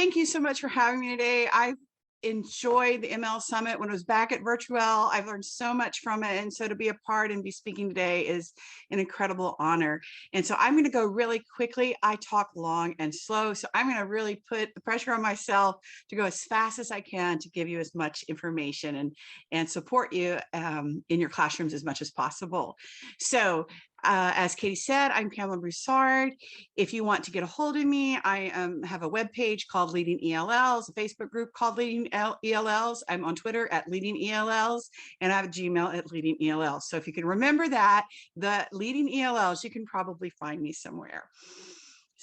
thank you so much for having me today. I've enjoyed the MLSummit when it was back at Virtual. I've learned so much from it. And so to be a part and be speaking today is an incredible honor. And so I'm going to go really quickly. I talk long and slow, so I'm going to really put the pressure on myself to go as fast as I can to give you as much information and support you in your classrooms as much as possible. So as Katie said, I'm Pamela Broussard. If you want to get a hold of me, I have a webpage called Leading ELLs, a Facebook group called Leading ELLs. I'm on Twitter at Leading ELLs, and I have a Gmail at Leading ELLs. So if you can remember that, the Leading ELLs, you can probably find me somewhere.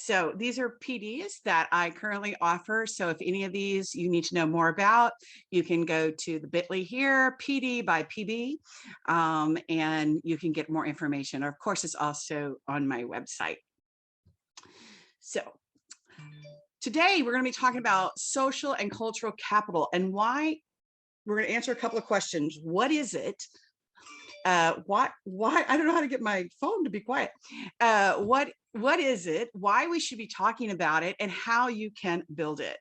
So these are PDs that I currently offer. So if any of these you need to know more about, you can go to the bit.ly here, PD by PB, and you can get more information. Of course, it's also on my website. So today we're going to be talking about social and cultural capital and why. We're going to answer a couple of questions. What is it? Why I don't know how to get my phone to be quiet. What is it, why we should be talking about it, and how you can build it.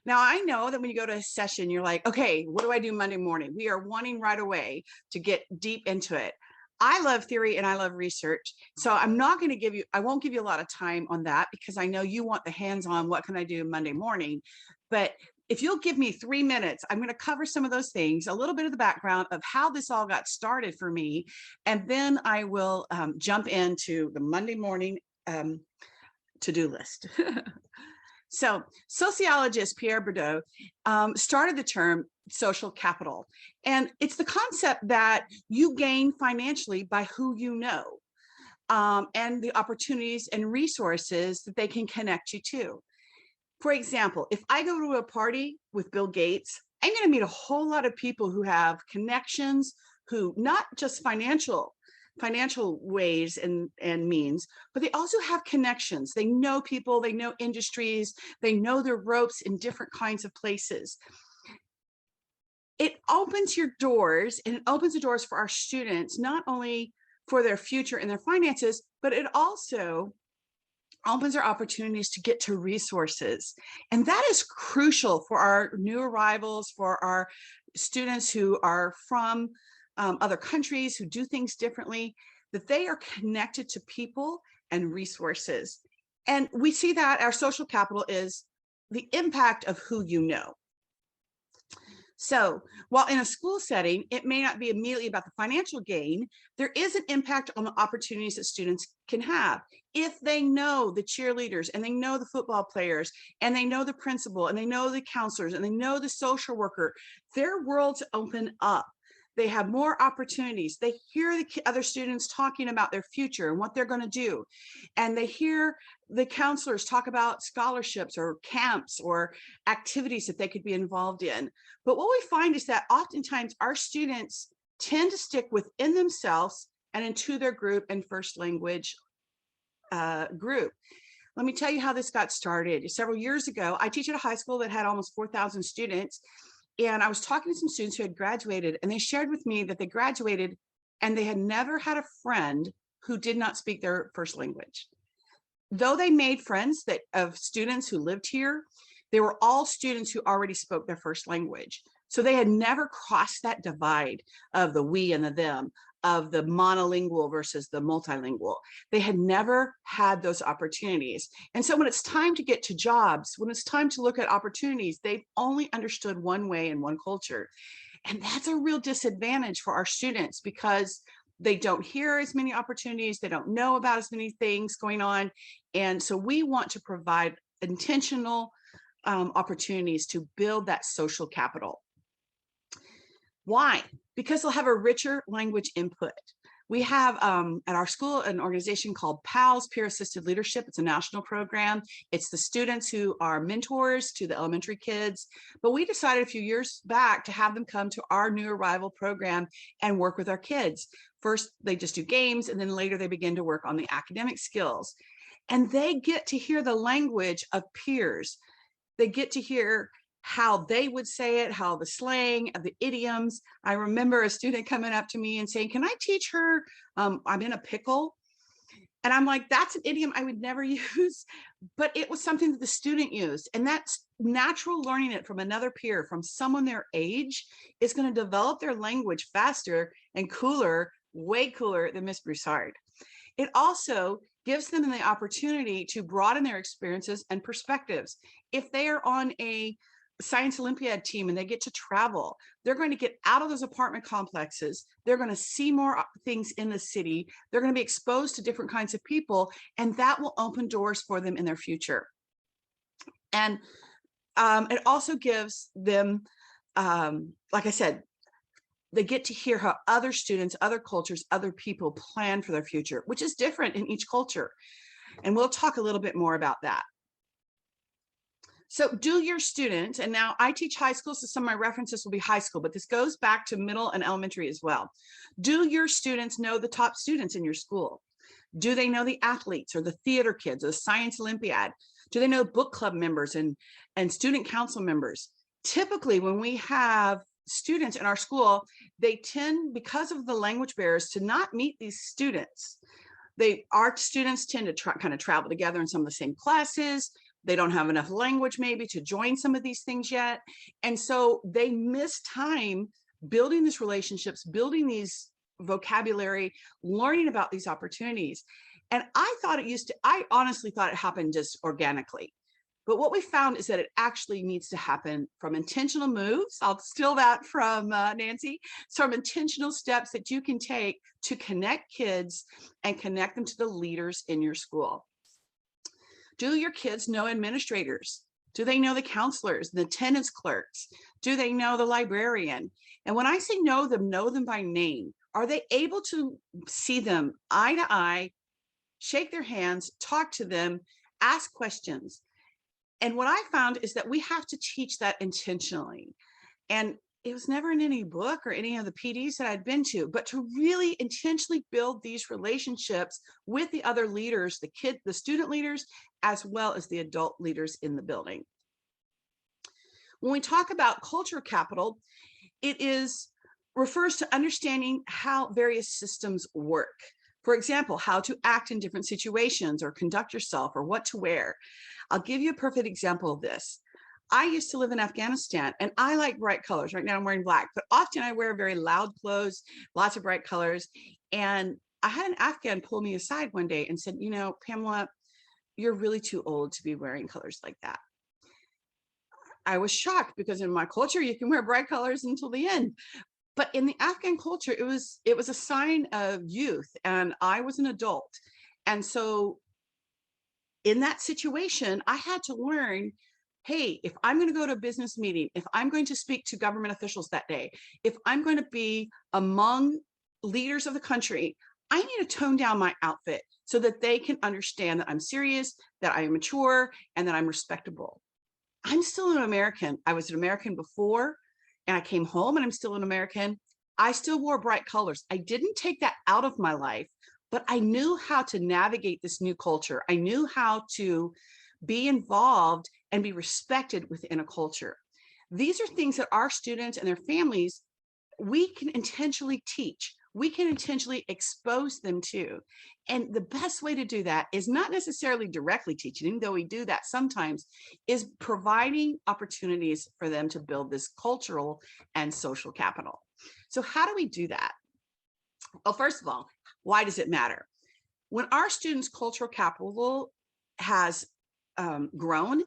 Now, I know that when you go to a session, you're like, okay, what do I do Monday morning? We are wanting right away to get deep into it. I love theory and I love research. So I'm not going to give you, I won't give you a lot of time on that because I know you want the hands-on, what can I do Monday morning? But if you'll give me 3 minutes, I'm going to cover some of those things, a little bit of the background of how this all got started for me, and then I will jump into the Monday morning to-do list. So sociologist Pierre Bourdieu started the term social capital, and it's the concept that you gain financially by who you know, and the opportunities and resources that they can connect you to. For example, if I go to a party with Bill Gates, I'm going to meet a whole lot of people who have connections, who not just financial ways and means, but they also have connections. They know people, they know industries, they know their ropes in different kinds of places. It opens your doors, and it opens the doors for our students, not only for their future and their finances, but it also opens our opportunities to get to resources. And that is crucial for our new arrivals, for our students who are from other countries, who do things differently, that they are connected to people and resources. And we see that our social capital is the impact of who you know. So while in a school setting, it may not be immediately about the financial gain, there is an impact on the opportunities that students can have. If they know the cheerleaders, and they know the football players, and they know the principal, and they know the counselors, and they know the social worker, their worlds open up. They have more opportunities. They hear the other students talking about their future and what they're going to do. And they hear the counselors talk about scholarships or camps or activities that they could be involved in. But what we find is that oftentimes our students tend to stick within themselves and into their group and first language group. Let me tell you how this got started. Several years ago, I teach at a high school that had almost 4,000 students. And I was talking to some students who had graduated, and they shared with me that they graduated and they had never had a friend who did not speak their first language. Though they made friends of students who lived here, they were all students who already spoke their first language. So they had never crossed that divide of the we and the them, of the monolingual versus the multilingual. They had never had those opportunities. And so when it's time to get to jobs, when it's time to look at opportunities, they've only understood one way and one culture. And that's a real disadvantage for our students because they don't hear as many opportunities, they don't know about as many things going on. And so we want to provide intentional opportunities to build that social capital. Why? Because they'll have a richer language input. We have at our school an organization called PALS, Peer Assisted Leadership. It's a national program. It's the students who are mentors to the elementary kids. But we decided a few years back to have them come to our new arrival program and work with our kids. First, they just do games, and then later they begin to work on the academic skills. And they get to hear the language of peers. They get to hear how they would say it, how the slang, the idioms. I remember a student coming up to me and saying, can I teach her, I'm in a pickle? And I'm like, that's an idiom I would never use, but it was something that the student used. And that's natural learning it from another peer, from someone their age, is going to develop their language faster and cooler, way cooler than Miss Broussard. It also gives them the opportunity to broaden their experiences and perspectives. If they are on a Science Olympiad team and they get to travel, they're going to get out of those apartment complexes. They're going to see more things in the city. They're going to be exposed to different kinds of people, and that will open doors for them in their future. And it also gives them, like I said, they get to hear how other students, other cultures, other people plan for their future, which is different in each culture. And we'll talk a little bit more about that. So do your students, and now I teach high school, so some of my references will be high school, but this goes back to middle and elementary as well. Do your students know the top students in your school? Do they know the athletes or the theater kids or the Science Olympiad? Do they know book club members and student council members? Typically, when we have students in our school, they tend, because of the language barriers, to not meet these students. Our students tend to kind of travel together in some of the same classes. They don't have enough language maybe to join some of these things yet. And so they miss time building these relationships, building these vocabulary, learning about these opportunities. And I honestly thought it happened just organically. But what we found is that it actually needs to happen from intentional moves. I'll steal that from Nancy. Some intentional steps that you can take to connect kids and connect them to the leaders in your school. Do your kids know administrators? Do they know the counselors, the attendance clerks? Do they know the librarian? And when I say know them by name. Are they able to see them eye to eye, shake their hands, talk to them, ask questions? And what I found is that we have to teach that intentionally. And it was never in any book or any of the PDs that I'd been to, but to really intentionally build these relationships with the other leaders, the student leaders, as well as the adult leaders in the building. When we talk about culture capital, it refers to understanding how various systems work. For example, how to act in different situations or conduct yourself or what to wear. I'll give you a perfect example of this. I used to live in Afghanistan and I like bright colors. Right now I'm wearing black, but often I wear very loud clothes, lots of bright colors. And I had an Afghan pull me aside one day and said, you know, Pamela, you're really too old to be wearing colors like that. I was shocked because in my culture, you can wear bright colors until the end. But in the Afghan culture, it was a sign of youth, and I was an adult. And so in that situation, I had to learn, hey, if I'm going to go to a business meeting, if I'm going to speak to government officials that day, if I'm going to be among leaders of the country, I need to tone down my outfit so that they can understand that I'm serious, that I am mature, and that I'm respectable. I'm still an American. I was an American before, and I came home and I'm still an American. I still wore bright colors. I didn't take that out of my life, but I knew how to navigate this new culture. I knew how to be involved and be respected within a culture. These are things that our students and their families, we can intentionally teach. We can intentionally expose them to. And the best way to do that is not necessarily directly teaching, even though we do that sometimes, is providing opportunities for them to build this cultural and social capital. So how do we do that? Well, first of all, why does it matter? When our students' cultural capital has grown,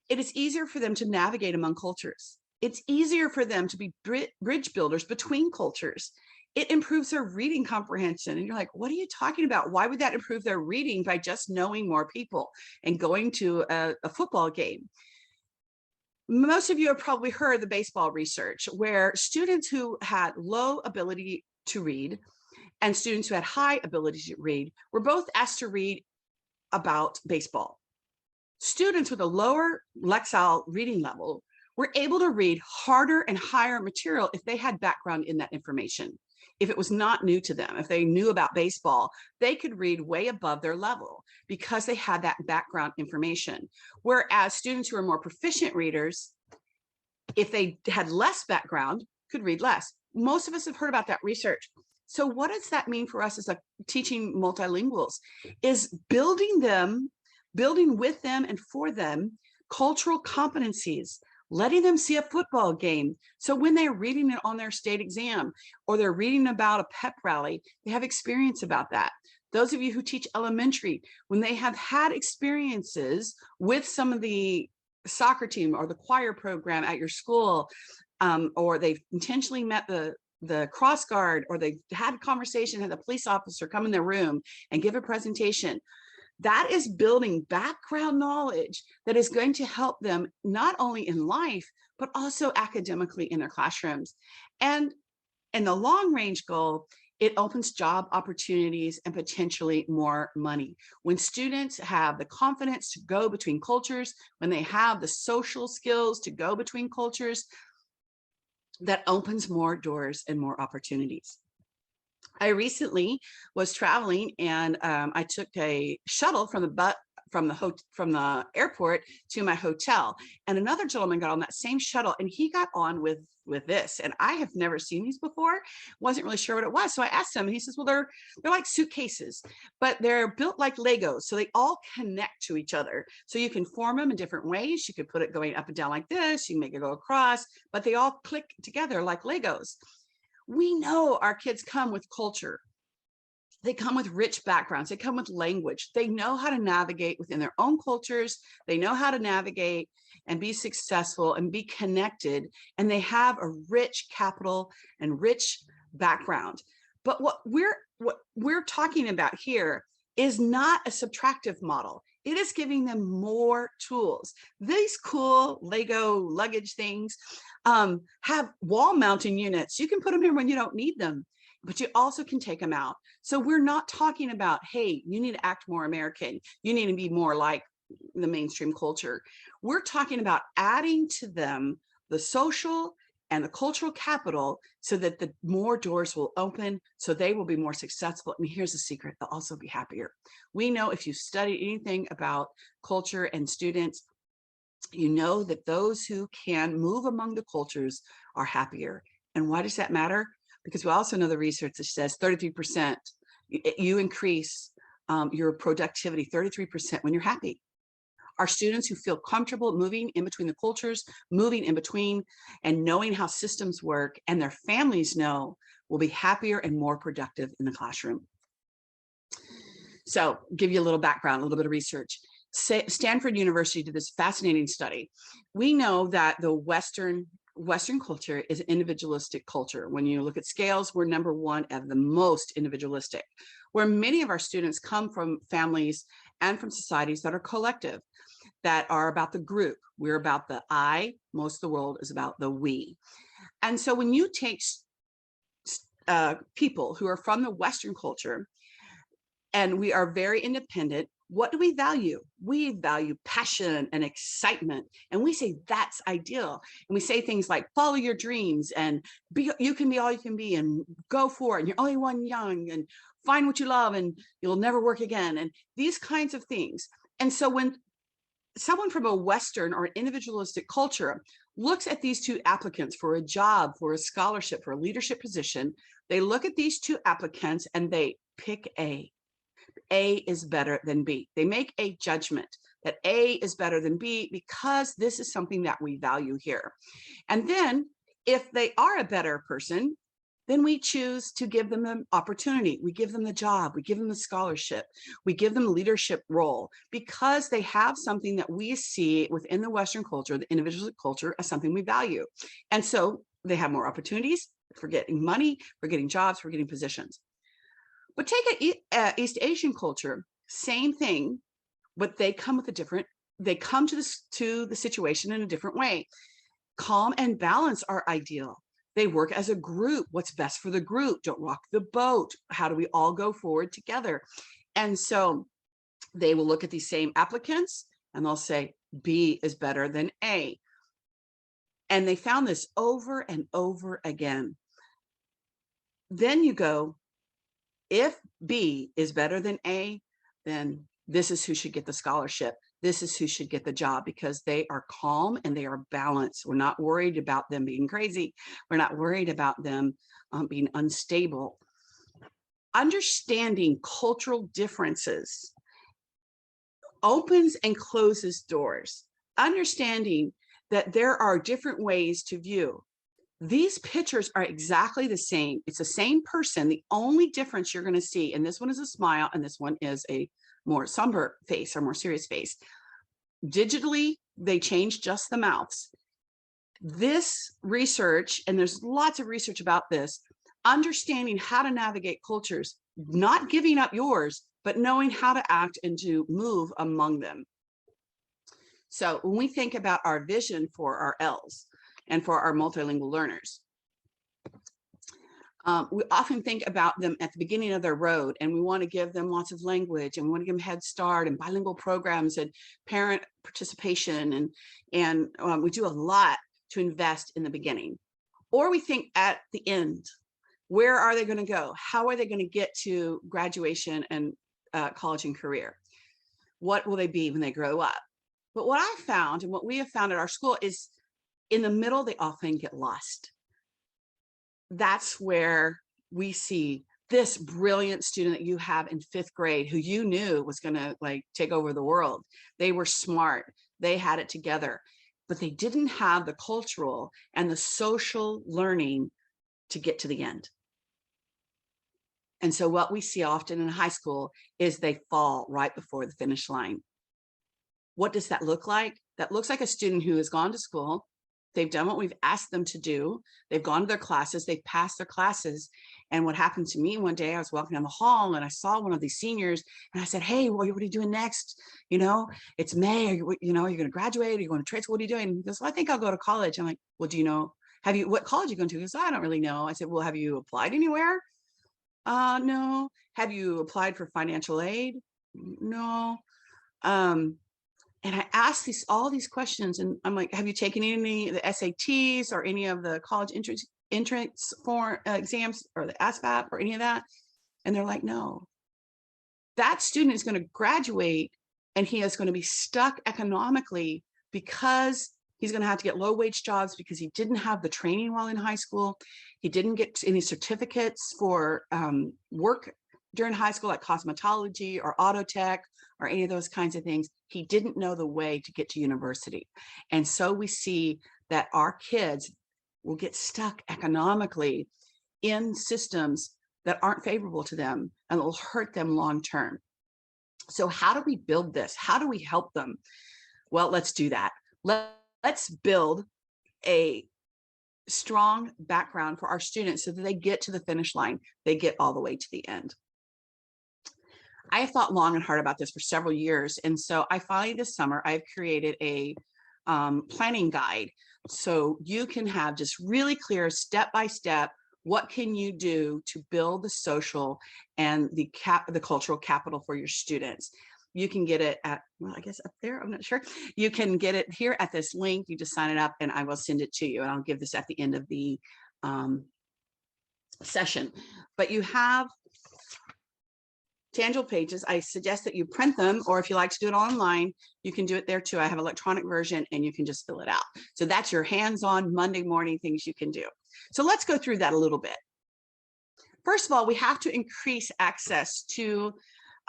it is easier for them to navigate among cultures. It's easier for them to be bridge builders between cultures. It improves their reading comprehension. And you're like, what are you talking about? Why would that improve their reading by just knowing more people and going to a football game? Most of you have probably heard the baseball research where students who had low ability to read and students who had high ability to read were both asked to read about baseball. Students with a lower Lexile reading level were able to read harder and higher material if they had background in that information. If it was not new to them, if they knew about baseball, they could read way above their level because they had that background information. Whereas students who are more proficient readers, if they had less background, could read less. Most of us have heard about that research. So what does that mean for us as a teaching multilinguals? Is building with them and for them cultural competencies, letting them see a football game. So when they're reading it on their state exam, or they're reading about a pep rally, they have experience about that. Those of you who teach elementary, when they have had experiences with some of the soccer team or the choir program at your school, or they've intentionally met the cross guard, or they've had a conversation, had a police officer come in their room and give a presentation, that is building background knowledge that is going to help them not only in life, but also academically in their classrooms. And in the long range goal, it opens job opportunities and potentially more money. When students have the confidence to go between cultures, when they have the social skills to go between cultures, that opens more doors and more opportunities. I recently was traveling, and I took a shuttle from the airport to my hotel, and another gentleman got on that same shuttle, and he got on with this, and I have never seen these before, wasn't really sure what it was. So I asked him, and he says, well, they're like suitcases, but they're built like Legos, so they all connect to each other. So you can form them in different ways. You could put it going up and down like this, you can make it go across, but they all click together like Legos. We know our kids come with culture. They come with rich backgrounds. They come with language. They know how to navigate within their own cultures. They know how to navigate and be successful and be connected. And they have a rich capital and rich background. But what we're talking about here is not a subtractive model. It is giving them more tools. These cool Lego luggage things have wall mounting units. You can put them here when you don't need them, but you also can take them out. So we're not talking about, hey, you need to act more American. You need to be more like the mainstream culture. We're talking about adding to them the social and the cultural capital so that the more doors will open, so they will be more successful. And here's the secret, they'll also be happier. We know if you study anything about culture and students, you know that those who can move among the cultures are happier. And why does that matter? Because we also know the research that says 33%, you increase your productivity 33% when you're happy. Our students who feel comfortable moving in between the cultures, moving in between and knowing how systems work, and their families know, will be happier and more productive in the classroom. So give you a little background, a little bit of research. Stanford University did this fascinating study. We know that the Western culture is an individualistic culture. When you look at scales, we're number one of the most individualistic, where many of our students come from families and from societies that are collective, that are about the group. We're about the I, most of the world is about the we. And so when you take people who are from the Western culture, and we are very independent, what do we value? We value passion and excitement. And we say that's ideal. And we say things like follow your dreams and you can be all you can be and go for it. And you're only one young and find what you love and you'll never work again. And these kinds of things. And so when someone from a Western or individualistic culture looks at these two applicants for a job, for a scholarship, for a leadership position, they look at these two applicants and they pick A. A is better than B. They make a judgment that A is better than B because this is something that we value here. And then if they are a better person, then we choose to give them an opportunity. We give them the job, we give them the scholarship, we give them a leadership role because they have something that we see within the Western culture, the individual culture, as something we value. And so they have more opportunities for getting money, for getting jobs, for getting positions. But take an East Asian culture, same thing, but they come with they come to the situation in a different way. Calm and balance are ideal. They work as a group. What's best for the group? Don't rock the boat. How do we all go forward together? And so they will look at these same applicants and they'll say, B is better than A. And they found this over and over again. Then you go, if B is better than A, then this is who should get the scholarship. This is who should get the job because they are calm and they are balanced. We're not worried about them being crazy. We're not worried about them being unstable. Understanding cultural differences opens and closes doors. Understanding that there are different ways to view. These pictures are exactly the same. It's the same person. The only difference you're going to see, and this one is a smile and this one is a more somber face or more serious face. Digitally, they change just the mouths. This research, and there's lots of research about this, understanding how to navigate cultures, not giving up yours, but knowing how to act and to move among them. So when we think about our vision for our L's and for our multilingual learners, we often think about them at the beginning of their road, and we want to give them lots of language, and we want to give them Head Start and bilingual programs and parent participation, and we do a lot to invest in the beginning. Or we think at the end, where are they going to go? How are they going to get to graduation and college and career? What will they be when they grow up? But what I found, and what we have found at our school, is in the middle, they often get lost. That's where we see this brilliant student that you have in 5th grade who you knew was going to like take over the world. They were smart. They had it together, but they didn't have the cultural and the social learning to get to the end. And so what we see often in high school is they fall right before the finish line. What does that look like? That looks like a student who has gone to school. They've done what we've asked them to do. They've gone to their classes. They've passed their classes. And what happened to me one day, I was walking down the hall and I saw one of these seniors and I said, hey, what are you doing next? You know, it's May. Are you, you're going to graduate? Are you going to trade school? What are you doing? And he goes, well, I think I'll go to college. I'm like, well, do you know, what college are you going to? He goes, I don't really know. I said, well, have you applied anywhere? No. Have you applied for financial aid? No. And I asked all these questions, and I'm like, have you taken any of the SATs or any of the college entrance for exams or the ASVAB or any of that? And they're like, no. That student is going to graduate and he is going to be stuck economically because he's going to have to get low wage jobs because he didn't have the training while in high school. He didn't get any certificates for work during high school, like cosmetology or auto tech or any of those kinds of things. He didn't know the way to get to university. And so we see that our kids will get stuck economically in systems that aren't favorable to them and will hurt them long term. So how do we build this? How do we help them? Well, let's do that. Let's build a strong background for our students so that they get to the finish line. They get all the way to the end. I have thought long and hard about this for several years. And so I finally this summer, I've created a planning guide. So you can have just really clear step-by-step, what can you do to build the social and the cultural capital for your students? You can get it at, well, I guess up there, I'm not sure. You can get it here at this link. You just sign it up and I will send it to you. And I'll give this at the end of the session. But you have tangible pages. I suggest that you print them, or if you like to do it online, you can do it there too. I have an electronic version and you can just fill it out. So that's your hands-on Monday morning things you can do. So let's go through that a little bit. First of all, we have to increase access to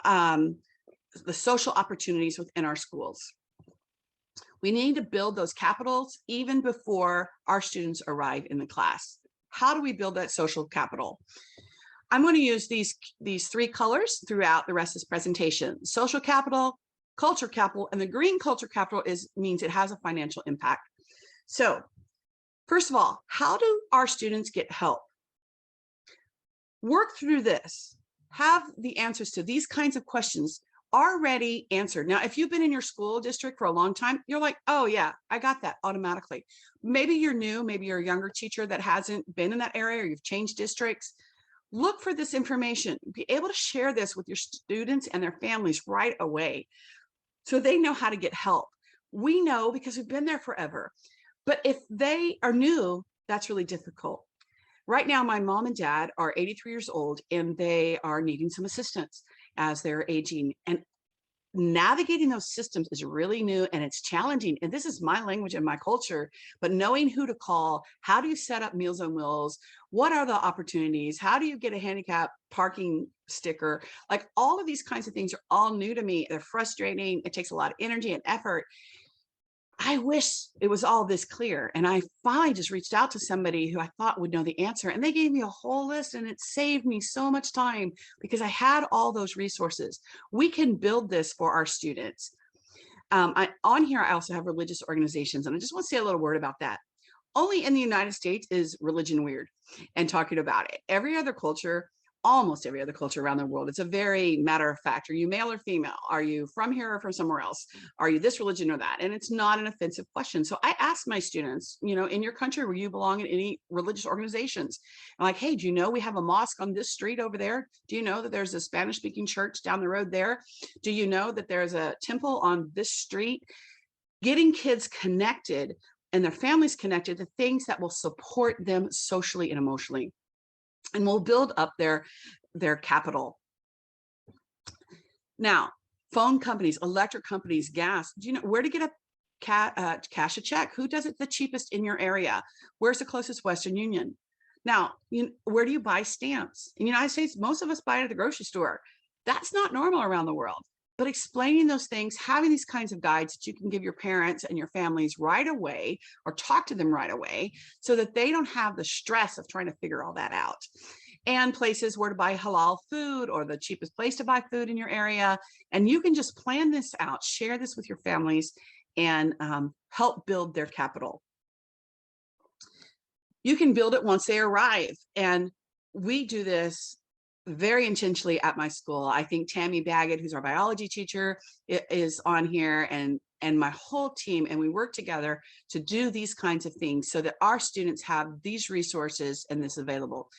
the social opportunities within our schools. We need to build those capitals even before our students arrive in the class. How do we build that social capital? I'm going to use these 3 colors throughout the rest of this presentation: social capital, culture capital, and the green culture capital means it has a financial impact. So first of all, how do our students get help? Work through this. Have the answers to these kinds of questions already answered. Now, if you've been in your school district for a long time, you're like, oh yeah, I got that automatically. Maybe you're new, maybe you're a younger teacher that hasn't been in that area, or you've changed districts. Look for this information. Be able to share this with your students and their families right away so they know how to get help. We know because we've been there forever. But if they are new, that's really difficult. Right now, my mom and dad are 83 years old and they are needing some assistance as they're aging. And navigating those systems is really new and it's challenging. And this is my language and my culture, but knowing who to call, how do you set up Meals on Wheels? What are the opportunities? How do you get a handicap parking sticker? Like all of these kinds of things are all new to me. They're frustrating. It takes a lot of energy and effort. I wish it was all this clear. And I finally just reached out to somebody who I thought would know the answer. And they gave me a whole list and it saved me so much time because I had all those resources. We can build this for our students. On here, I also have religious organizations. And I just want to say a little word about that. Only in the United States is religion weird and talking about it. Every other culture, almost every other culture around the world, it's a very matter of fact. Are you male or female? Are you from here or from somewhere else? Are you this religion or that? And it's not an offensive question. So I ask my students, you know, in your country, where you belong in any religious organizations? I'm like, hey, do you know we have a mosque on this street over there? Do you know that there's a Spanish speaking church down the road there? Do you know that there's a temple on this street? Getting kids connected and their families connected to things that will support them socially and emotionally, and will build up their capital. Now, phone companies, electric companies, gas, do you know where to get a cash a check? Who does it the cheapest in your area? Where's the closest Western Union? Now, where do you buy stamps? In the United States, most of us buy it at the grocery store. That's not normal around the world. But explaining those things, having these kinds of guides that you can give your parents and your families right away, or talk to them right away, so that they don't have the stress of trying to figure all that out. And places where to buy halal food, or the cheapest place to buy food in your area. And you can just plan this out, share this with your families, and help build their capital. You can build it once they arrive. And we do this very intentionally at my school. I think Tammy Baggett, who's our biology teacher, is on here, and my whole team, and we work together to do these kinds of things so that our students have these resources and this available.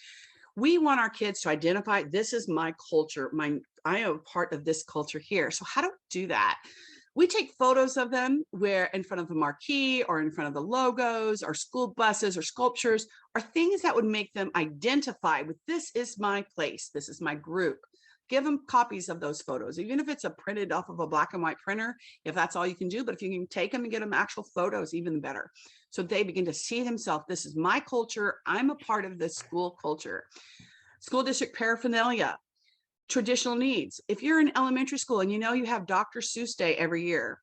We want our kids to identify, this is my culture, I am part of this culture here. So how do we do that? We take photos of them where in front of the marquee, or in front of the logos, or school buses, or sculptures, or things that would make them identify with, this is my place, this is my group. Give them copies of those photos, even if it's a printed off of a black and white printer, if that's all you can do. But if you can take them and get them actual photos, even better. So they begin to see themselves, this is my culture, I'm a part of this school culture. School district paraphernalia. Traditional needs. If you're in elementary school and you know you have Dr. Seuss Day every year,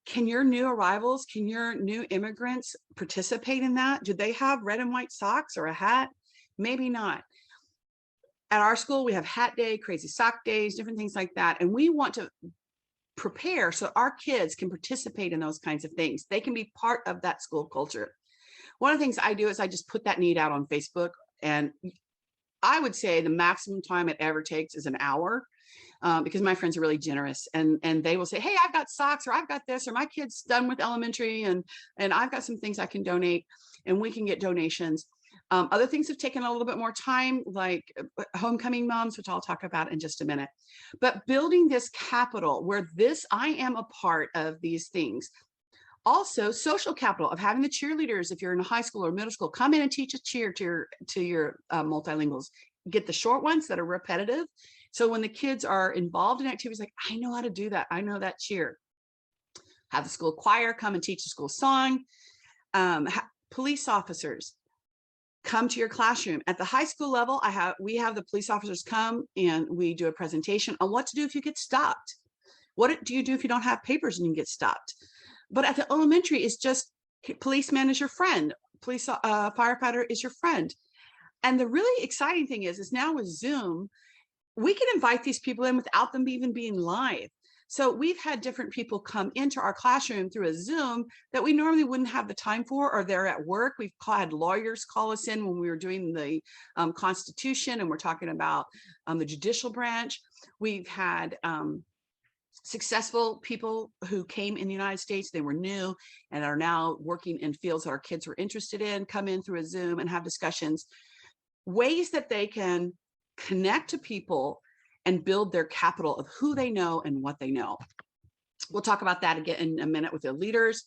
can your new arrivals, can your new immigrants participate in that? Do they have red and white socks or a hat? Maybe not. At our school, we have hat day, crazy sock days, different things like that. And we want to prepare so our kids can participate in those kinds of things. They can be part of that school culture. One of the things I do is I just put that need out on Facebook, and I would say the maximum time it ever takes is an hour, because my friends are really generous, and they will say, hey, I've got socks, or I've got this, or my kid's done with elementary, and I've got some things I can donate, and we can get donations. Other things have taken a little bit more time, like homecoming moms, which I'll talk about in just a minute. But building this capital where I am a part of these things. Also, social capital of having the cheerleaders, if you're in a high school or middle school, come in and teach a cheer to your multilinguals. Get the short ones that are repetitive. So when the kids are involved in activities, like, I know how to do that, I know that cheer. Have the school choir come and teach the school song. Police officers come to your classroom. At the high school level, we have the police officers come and we do a presentation on what to do if you get stopped. What do you do if you don't have papers and you get stopped? But at the elementary, it's just policeman is your friend, firefighter is your friend. And the really exciting thing is now with Zoom, we can invite these people in without them even being live. So we've had different people come into our classroom through a Zoom that we normally wouldn't have the time for, or they're at work. We've had lawyers call us in when we were doing the Constitution, and we're talking about the judicial branch. We've had successful people who came in the United States, they were new and are now working in fields that our kids were interested in, come in through a Zoom and have discussions, ways that they can connect to people and build their capital of who they know and what they know. We'll talk about that again in a minute with the leaders.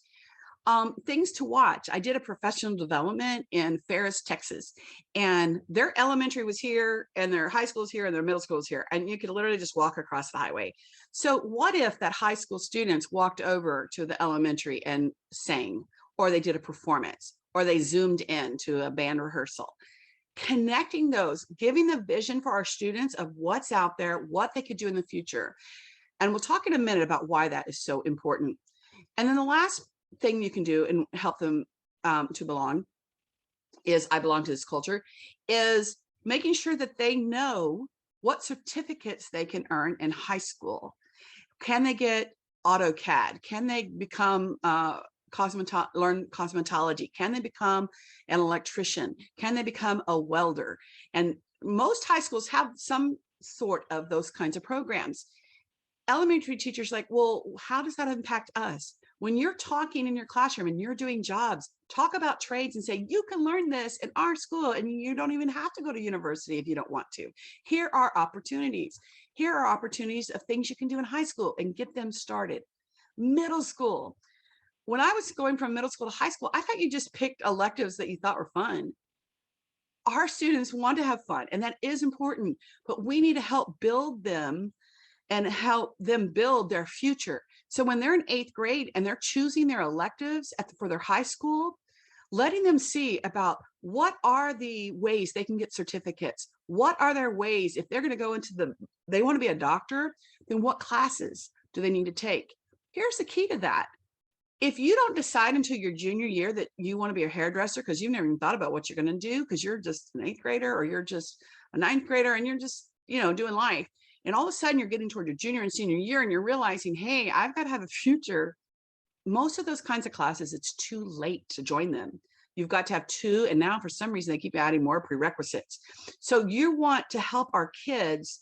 Things to watch. I did a professional development in Ferris, Texas, and their elementary was here and their high school is here and their middle school is here. And you could literally just walk across the highway. So what if that high school students walked over to the elementary and sang, or they did a performance, or they zoomed in to a band rehearsal? Connecting those, giving the vision for our students of what's out there, what they could do in the future. And we'll talk in a minute about why that is so important. And then the last thing you can do and help them to belong is, I belong to this culture, is making sure that they know what certificates they can earn in high school. Can they get AutoCAD? Can they become learn cosmetology? Can they become an electrician? Can they become a welder? And most high schools have some sort of those kinds of programs. Elementary teachers like, well, how does that impact us? When you're talking in your classroom and you're doing jobs, talk about trades and say, you can learn this in our school and you don't even have to go to university if you don't want to. Here are opportunities. Here are opportunities of things you can do in high school and get them started. Middle school. When I was going from middle school to high school, I thought you just picked electives that you thought were fun. Our students want to have fun, and that is important, but we need to help build them and help them build their future. So when they're in 8th grade and they're choosing their electives for their high school, letting them see about what are the ways they can get certificates. What are their ways, if they're going to go into they want to be a doctor, then what classes do they need to take? Here's the key to that. If you don't decide until your junior year that you want to be a hairdresser because you've never even thought about what you're going to do because you're just an 8th grader or you're just a 9th grader and you're just, doing life. And all of a sudden you're getting toward your junior and senior year and you're realizing, hey, I've got to have a future. Most of those kinds of classes, it's too late to join them. You've got to have 2. And now for some reason, they keep adding more prerequisites. So you want to help our kids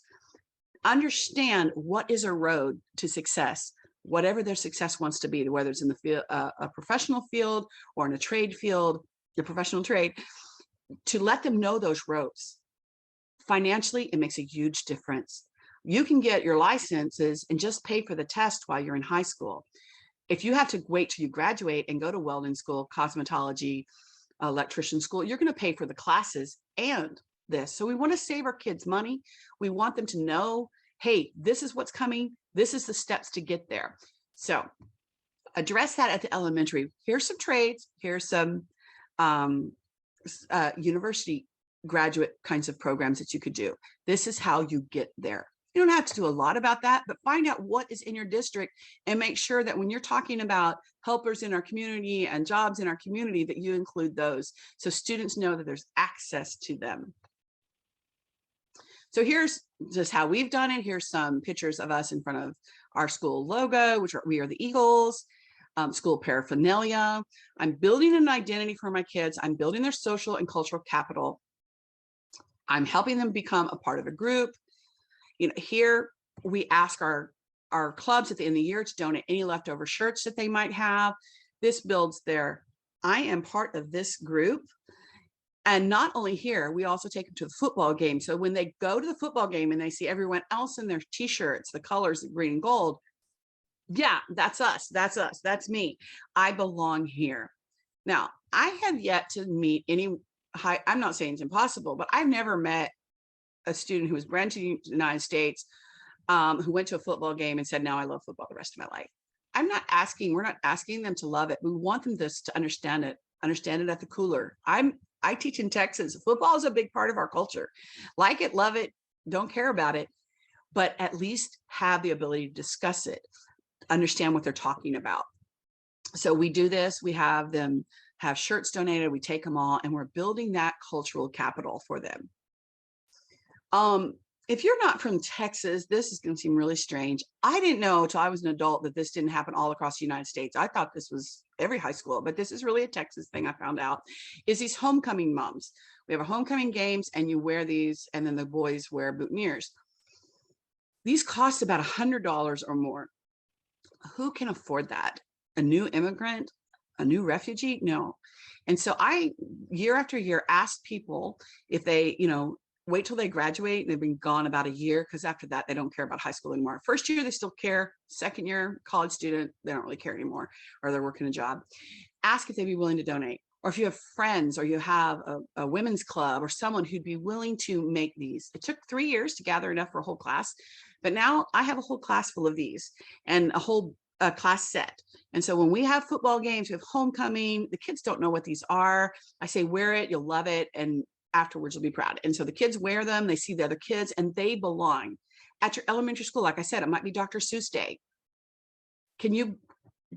understand what is a road to success, whatever their success wants to be, whether it's in the field, a professional field or in a trade field, a professional trade, to let them know those roads. Financially, it makes a huge difference. You can get your licenses and just pay for the test while you're in high school. If you have to wait till you graduate and go to welding school, cosmetology, electrician school, you're going to pay for the classes and this. So we want to save our kids money. We want them to know, hey, this is what's coming. This is the steps to get there. So address that at the elementary. Here's some trades. Here's some university graduate kinds of programs that you could do. This is how you get there. You don't have to do a lot about that, but find out what is in your district and make sure that when you're talking about helpers in our community and jobs in our community, that you include those so students know that there's access to them. So here's just how we've done it. Here's some pictures of us in front of our school logo, we are the Eagles. School paraphernalia. I'm building an identity for my kids. I'm building their social and cultural capital. I'm helping them become a part of a group. Here we ask our clubs at the end of the year to donate any leftover shirts that they might have. This builds I am part of this group. And not only here, we also take them to the football game. So when they go to the football game and they see everyone else in their t-shirts, the colors green and gold, yeah, that's us. That's us. That's me. I belong here. Now, I have yet to meet I'm not saying it's impossible, but I've never met a student who was brand to the United States, who went to a football game and said, now I love football the rest of my life. we're not asking them to love it. We want them to understand it at the cooler. I teach in Texas. Football is a big part of our culture. Like it, love it, don't care about it, but at least have the ability to discuss it, understand what they're talking about. So we do this, we have them have shirts donated, we take them all, and we're building that cultural capital for them. If you're not from Texas, this is going to seem really strange. I didn't know until I was an adult that this didn't happen all across the United States. I thought this was every high school, but this is really a Texas thing. I found out is these homecoming moms. We have a homecoming games and you wear these, and then the boys wear boutonnieres. These cost about $100 or more. Who can afford that? A new immigrant, a new refugee? No. And so I, year after year, ask people if they, wait till they graduate and they've been gone about a year, because after that, they don't care about high school anymore. First year, they still care. Second year, college student, they don't really care anymore, or they're working a job. ask if they'd be willing to donate. Or if you have friends or you have a women's club or someone who'd be willing to make these. It took 3 years to gather enough for a whole class, but now I have a whole class full of these and a whole class set. And so when we have football games, we have homecoming, the kids don't know what these are. I say, wear it, you'll love it. And afterwards you'll be proud. And so the kids wear them, they see the other kids and they belong. At your elementary school, like I said, it might be Dr. Seuss Day. Can you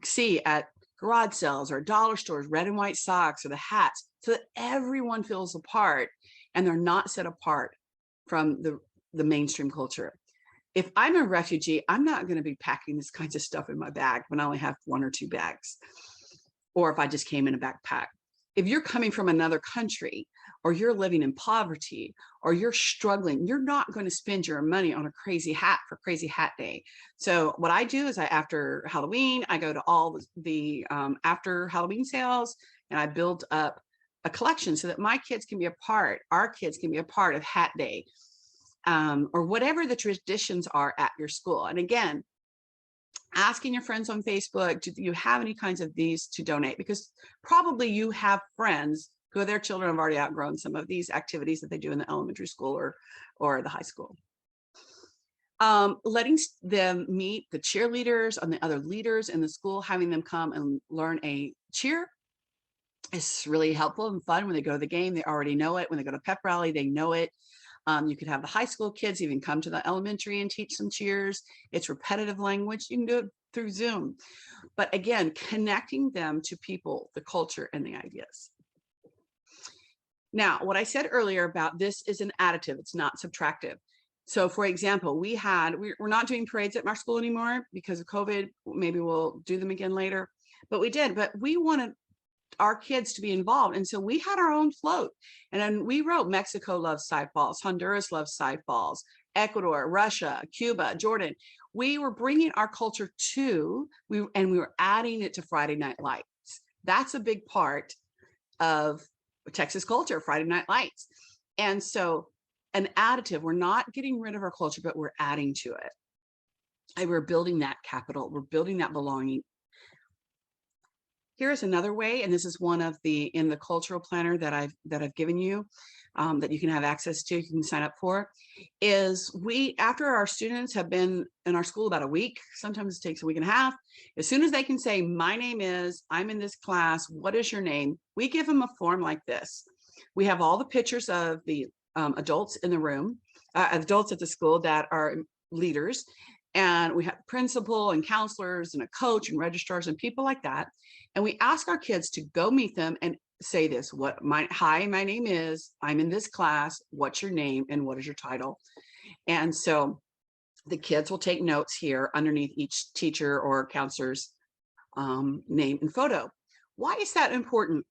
see at garage sales or dollar stores, red and white socks or the hats, so that everyone feels a part and they're not set apart from the mainstream culture? If I'm a refugee, I'm not going to be packing this kinds of stuff in my bag when I only have 1 or 2 bags, or if I just came in a backpack. If you're coming from another country, or you're living in poverty, or you're struggling, you're not going to spend your money on a crazy hat for crazy hat day. So what I do is after Halloween, I go to all the after Halloween sales and I build up a collection so that my kids can be a part, our kids can be a part of hat day, or whatever the traditions are at your school. And again, asking your friends on Facebook, do you have any kinds of these to donate? Because probably you have friends who their children have already outgrown some of these activities that they do in the elementary school or the high school. Letting them meet the cheerleaders and the other leaders in the school, having them come and learn a cheer is really helpful and fun. When they go to the game, they already know it. When they go to pep rally, they know it. You could have the high school kids even come to the elementary and teach some cheers. It's repetitive language. You can do it through Zoom. But again, connecting them to people, the culture, and the ideas. Now, what I said earlier about this is an additive, it's not subtractive. So for example, we're not doing parades at our school anymore because of COVID. Maybe we'll do them again later, but we wanted our kids to be involved. And so we had our own float. And then we wrote, Mexico loves side falls, Honduras loves side falls, Ecuador, Russia, Cuba, Jordan. We were bringing our culture we were adding it to Friday Night Lights. That's a big part of Texas culture, Friday Night Lights. And so an additive, we're not getting rid of our culture, but we're adding to it. And we're building that capital, we're building that belonging. Here's another way, and this is one of in the cultural planner that I've given you, that you can have access to, you can sign up for, is after our students have been in our school about a week, sometimes it takes a week and a half, as soon as they can say, my name is, I'm in this class, what is your name? We give them a form like this. We have all the pictures of the adults in the room, adults at the school that are leaders, and we have principal and counselors and a coach and registrars and people like that. And we ask our kids to go meet them and say this, hi, my name is, I'm in this class, what's your name and what is your title? And so the kids will take notes here underneath each teacher or counselor's name and photo. Why is that important?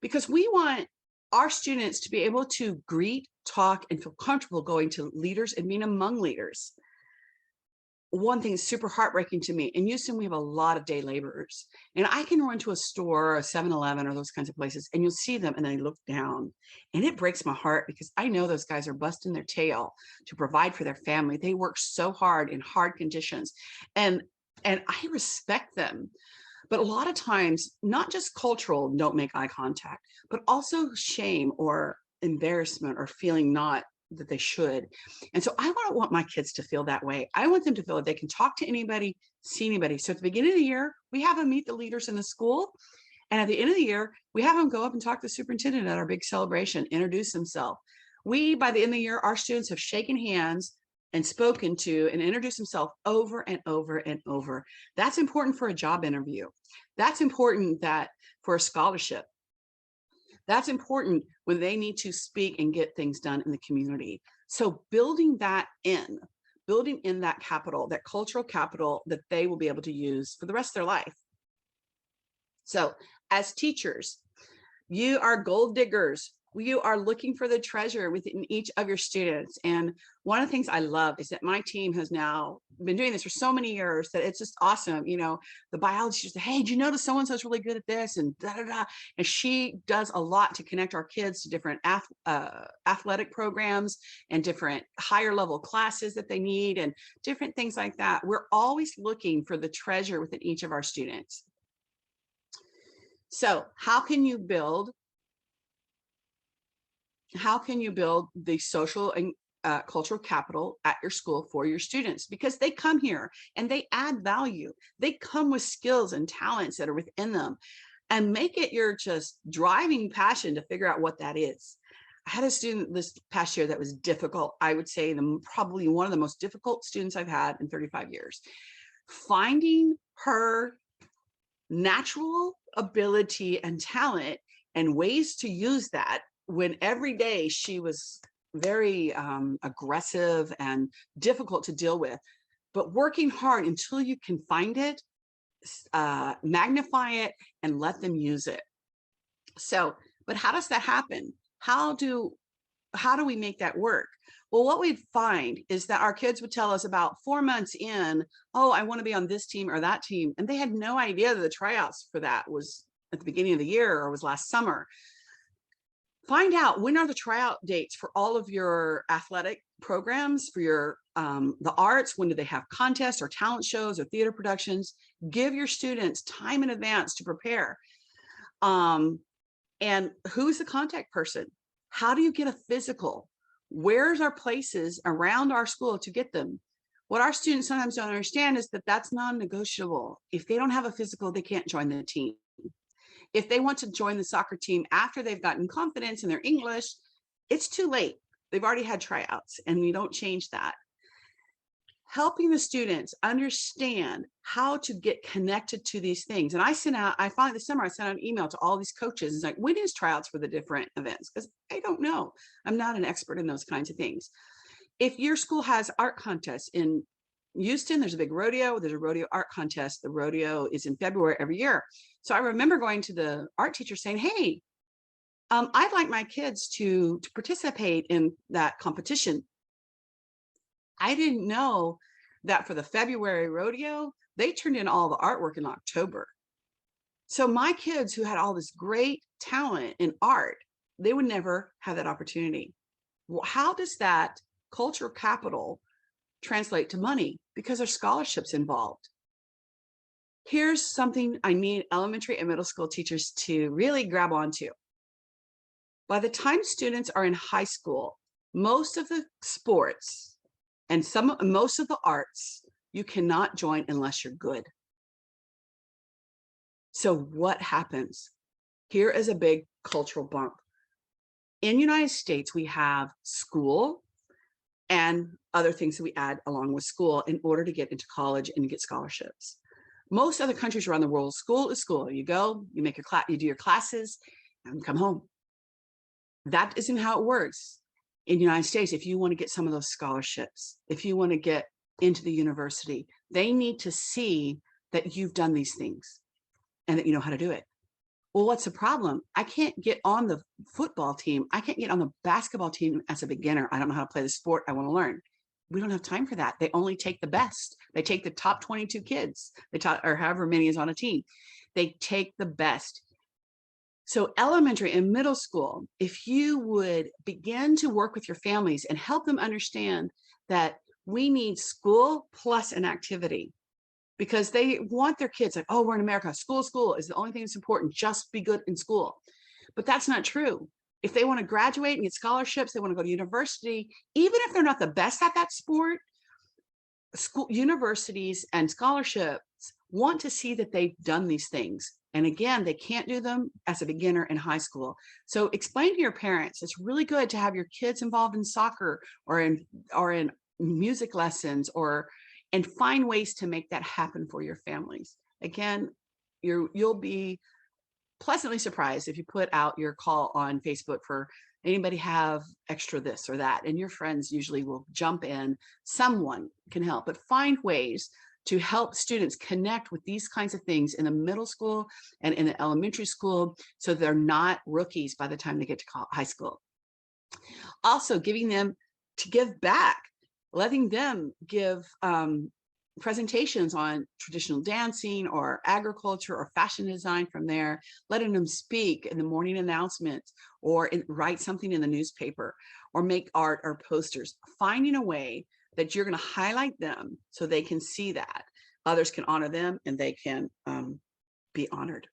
Because we want our students to be able to greet, talk, and feel comfortable going to leaders and being among leaders. One thing is super heartbreaking to me. In Houston, we have a lot of day laborers, and I can run to a store, a 7-Eleven, or those kinds of places, and you'll see them and they look down, and it breaks my heart because I know those guys are busting their tail to provide for their family. They work so hard in hard conditions, and I respect them. But a lot of times, not just cultural, don't make eye contact, but also shame or embarrassment or feeling not that they should. And so I want my kids to feel that way. I want them to feel that they can talk to anybody, see anybody. So at the beginning of the year, we have them meet the leaders in the school. And at the end of the year, we have them go up and talk to the superintendent at our big celebration, introduce themselves. By the end of the year, our students have shaken hands and spoken to and introduced themselves over and over and over. That's important for a job interview. That's important for a scholarship. That's important when they need to speak and get things done in the community. So building in that capital, that cultural capital that they will be able to use for the rest of their life. So as teachers, you are gold diggers. You are looking for the treasure within each of your students. And one of the things I love is that my team has now been doing this for so many years that it's just awesome. You know, the biology teacher says, hey, did you notice so-and-so's really good at this? And da, da, da. And she does a lot to connect our kids to different athletic programs and different higher level classes that they need and different things like that. We're always looking for the treasure within each of our students. So how can you build the social and cultural capital at your school for your students? Because they come here and they add value. They come with skills and talents that are within them, and make it your just driving passion to figure out what that is. I had a student this past year that was difficult. I would say probably one of the most difficult students I've had in 35 years. Finding her natural ability and talent and ways to use that, when every day she was very aggressive and difficult to deal with, but working hard until you can find it, magnify it, and let them use it. So, but how does that happen? How do we make that work? Well, what we'd find is that our kids would tell us about 4 months in, oh, I want to be on this team or that team. And they had no idea that the tryouts for that was at the beginning of the year or was last summer. Find out, when are the tryout dates for all of your athletic programs, for your the arts? When do they have contests or talent shows or theater productions? Give your students time in advance to prepare. And who's the contact person? How do you get a physical? Where's our places around our school to get them? What our students sometimes don't understand is that that's non-negotiable. If they don't have a physical, they can't join the team. If they want to join the soccer team after they've gotten confidence in their English, it's too late. They've already had tryouts, and we don't change that. Helping the students understand how to get connected to these things. And I finally this summer, I sent out an email to all these coaches. It's like, when is tryouts for the different events? Because I don't know. I'm not an expert in those kinds of things. If your school has art contests in Houston, there's a big rodeo. There's a rodeo art contest. The rodeo is in February every year. So I remember going to the art teacher saying, hey, I'd like my kids to participate in that competition. I didn't know that for the February rodeo, they turned in all the artwork in October. So my kids who had all this great talent in art, they would never have that opportunity. Well, how does that cultural capital translate to money? Because there's scholarships involved. Here's something I need elementary and middle school teachers to really grab onto. By the time students are in high school, most of the sports and most of the arts, you cannot join unless you're good. So what happens? Here is a big cultural bump. In the United States, we have school and other things that we add along with school in order to get into college and get scholarships. Most other countries around the world, school is school. You go, you make your class, you do your classes, and come home. That isn't how it works in the United States. If you want to get some of those scholarships, if you want to get into the university, they need to see that you've done these things and that you know how to do it. Well, what's the problem? I can't get on the football team. I can't get on the basketball team as a beginner. I don't know how to play the sport I want to learn. We don't have time for that. They only take the best. They take the top 22 kids, or however many is on a team. They take the best. So elementary and middle school, if you would begin to work with your families and help them understand that we need school plus an activity, because they want their kids like, oh, we're in America, school is the only thing that's important, just be good in school. But that's not true. If they want to graduate and get scholarships, they want to go to university, even if they're not the best at that sport, school, universities and scholarships want to see that they've done these things. And again, they can't do them as a beginner in high school. So explain to your parents, it's really good to have your kids involved in soccer or in music lessons, and find ways to make that happen for your families. Again, you'll be pleasantly surprised if you put out your call on Facebook for anybody have extra this or that, and your friends usually will jump in. Someone can help, but find ways to help students connect with these kinds of things in the middle school and in the elementary school, so they're not rookies by the time they get to high school. Also, giving them to give back, letting them give presentations on traditional dancing or agriculture or fashion design from there, letting them speak in the morning announcements or write something in the newspaper or make art or posters, finding a way that you're going to highlight them so they can see that others can honor them and they can be honored.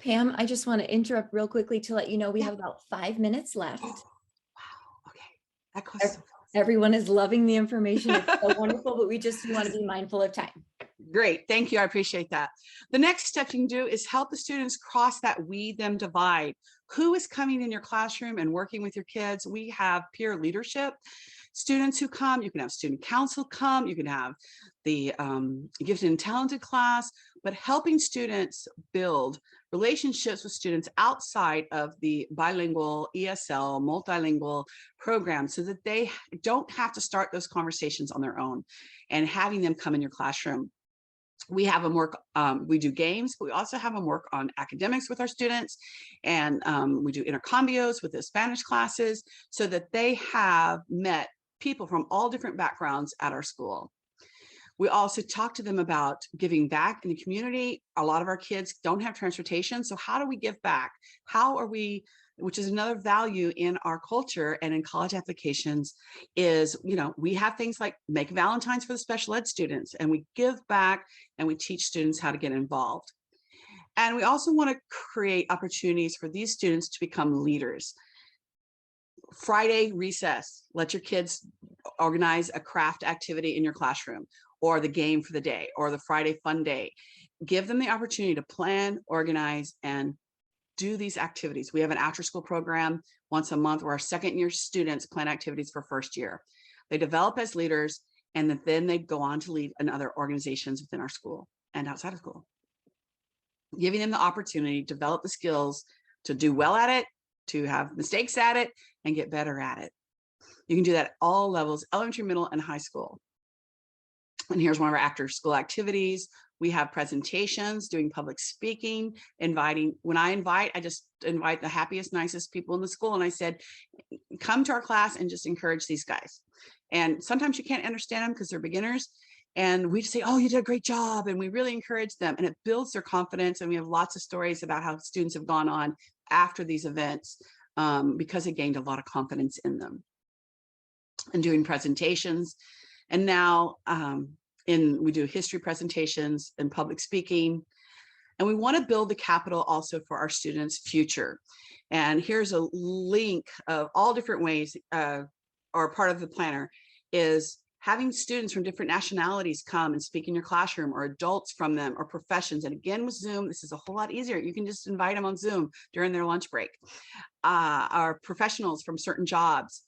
Pam, I just want to interrupt real quickly to let you know we Yeah. have about 5 minutes left. Wow. Okay. That goes so fast. Everyone is loving the information. It's so wonderful, but we want to be mindful of time. Great. Thank you. I appreciate that. The next step you can do is help the students cross that we-them divide. Who is coming in your classroom and working with your kids? We have peer leadership students who come. You can have student council come. You can have the gifted and talented class, but helping students build relationships with students outside of the bilingual, ESL, multilingual program so that they don't have to start those conversations on their own, and having them come in your classroom. We have them work, we do games, but we also have them work on academics with our students, and we do intercambios with the Spanish classes so that they have met people from all different backgrounds at our school. We also talk to them about giving back in the community. A lot of our kids don't have transportation, so how do we give back? How are we, which is another value in our culture and in college applications, is, you know, we have things like make Valentines for the special ed students, and we give back and we teach students how to get involved. And we also want to create opportunities for these students to become leaders. Friday recess, let your kids organize a craft activity in your classroom, or the game for the day, or the Friday fun day. Give them the opportunity to plan, organize, and do these activities. We have an after school program once a month where our second year students plan activities for first year. They develop as leaders, and then they go on to lead in other organizations within our school and outside of school. Giving them the opportunity to develop the skills to do well at it, to have mistakes at it, and get better at it. You can do that at all levels, elementary, middle, and high school. And here's one of our after school activities. We have presentations, doing public speaking, inviting. When I invite, I just invite the happiest, nicest people in the school. And I said, come to our class and just encourage these guys. And sometimes you can't understand them because they're beginners. And we just say, oh, you did a great job. And we really encourage them, and it builds their confidence. And we have lots of stories about how students have gone on after these events because they gained a lot of confidence in them. And doing presentations. And now we do history presentations and public speaking. And we want to build the capital also for our students' future. And here's a link of all different ways, or part of the planner is having students from different nationalities come and speak in your classroom, or adults from them, or professions. And again, with Zoom, this is a whole lot easier. You can just invite them on Zoom during their lunch break. Our professionals from certain jobs.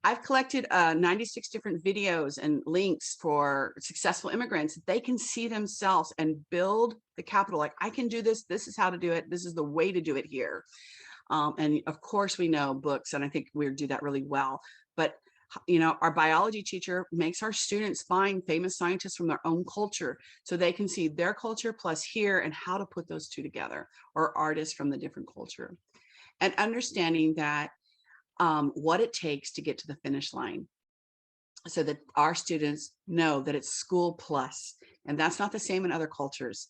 I've collected 96 different videos and links for successful immigrants. They can see themselves and build the capital. Like, I can do this. This is how to do it. This is the way to do it here. And of course, we know books, and I think we do that really well. But you know, our biology teacher makes our students find famous scientists from their own culture so they can see their culture plus here and how to put those two together, or artists from the different culture. And understanding that what it takes to get to the finish line, so that our students know that it's school plus, and that's not the same in other cultures.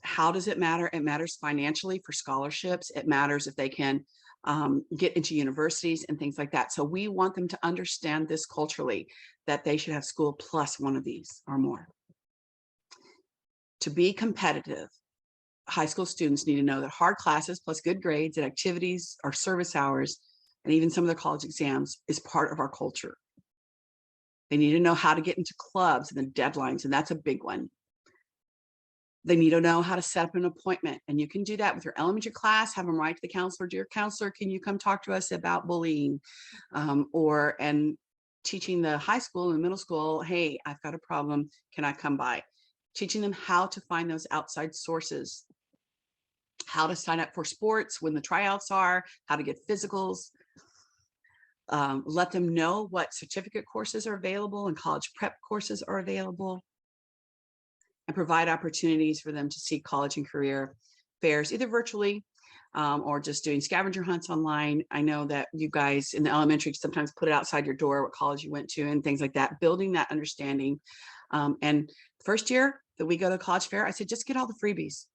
How does it matter? It matters financially for scholarships. It matters if they can get into universities and things like that. So we want them to understand this culturally, that they should have school plus one of these or more. To be competitive, high school students need to know that hard classes plus good grades and activities or service hours, and even some of their college exams, is part of our culture. They need to know how to get into clubs and the deadlines, and that's a big one. They need to know how to set up an appointment, and you can do that with your elementary class. Have them write to the counselor, dear counselor, can you come talk to us about bullying? And teaching the high school and middle school, hey, I've got a problem, can I come by? Teaching them how to find those outside sources, how to sign up for sports when the tryouts are, how to get physicals. Let them know what certificate courses are available and college prep courses are available, and provide opportunities for them to see college and career fairs, either virtually or just doing scavenger hunts online. I know that you guys in the elementary sometimes put it outside your door, what college you went to and things like that, building that understanding. And first year that we go to college fair, I said, just get all the freebies.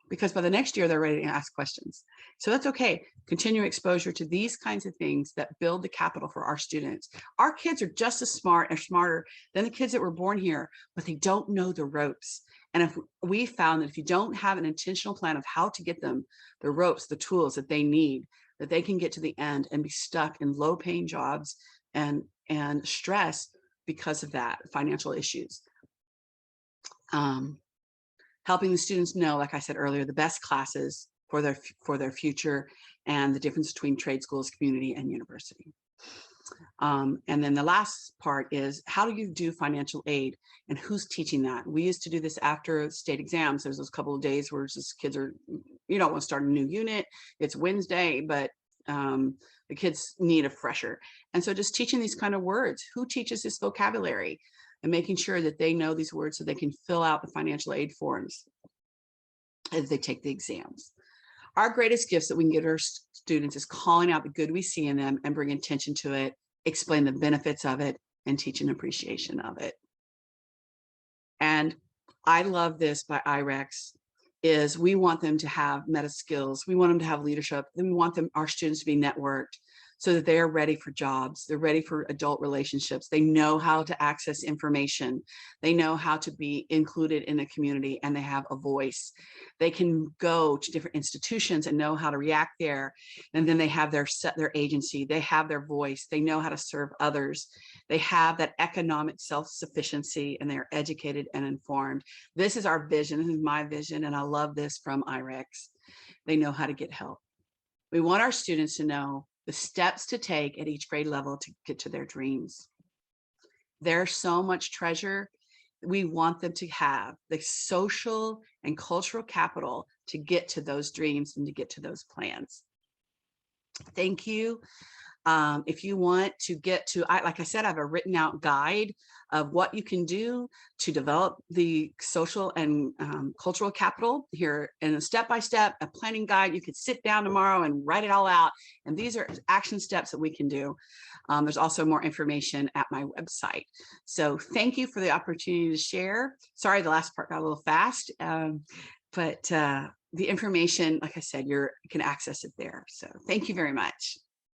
because by the next year, they're ready to ask questions. So that's okay. Continue exposure to these kinds of things that build the capital for our students. Our kids are just as smart or smarter than the kids that were born here, but they don't know the ropes. And if we found that if you don't have an intentional plan of how to get them the ropes, the tools that they need, that they can get to the end and be stuck in low paying jobs and stress because of that, financial issues. Helping the students know, like I said earlier, the best classes for their future and the difference between trade schools, community, and university. And then the last part is, how do you do financial aid and who's teaching that? We used to do this after state exams. There's those couple of days where just kids are, you don't want to start a new unit. It's Wednesday, but the kids need a fresher. And so just teaching these kind of words, who teaches this vocabulary, and making sure that they know these words so they can fill out the financial aid forms as they take the exams. Our greatest gifts that we can give our students is calling out the good we see in them and bring attention to it, explain the benefits of it, and teach an appreciation of it. And I love this by IREX, is we want them to have meta skills. We want them to have leadership. And we want our students to be networked so that they are ready for jobs. They're ready for adult relationships. They know how to access information. They know how to be included in the community, and they have a voice. They can go to different institutions and know how to react there. And then they have their agency. They have their voice. They know how to serve others. They have that economic self-sufficiency, and they're educated and informed. This is our vision. This is my vision. And I love this from IREX. They know how to get help. We want our students to know the steps to take at each grade level to get to their dreams. There's so much treasure. We want them to have the social and cultural capital to get to those dreams and to get to those plans. Thank you. If you want to get to, like I said, I have a written out guide of what you can do to develop the social and cultural capital here in a step-by-step, a planning guide. You could sit down tomorrow and write it all out. And these are action steps that we can do. There's also more information at my website. So thank you for the opportunity to share. Sorry, the last part got a little fast, but the information, like I said, you can access it there. So thank you very much.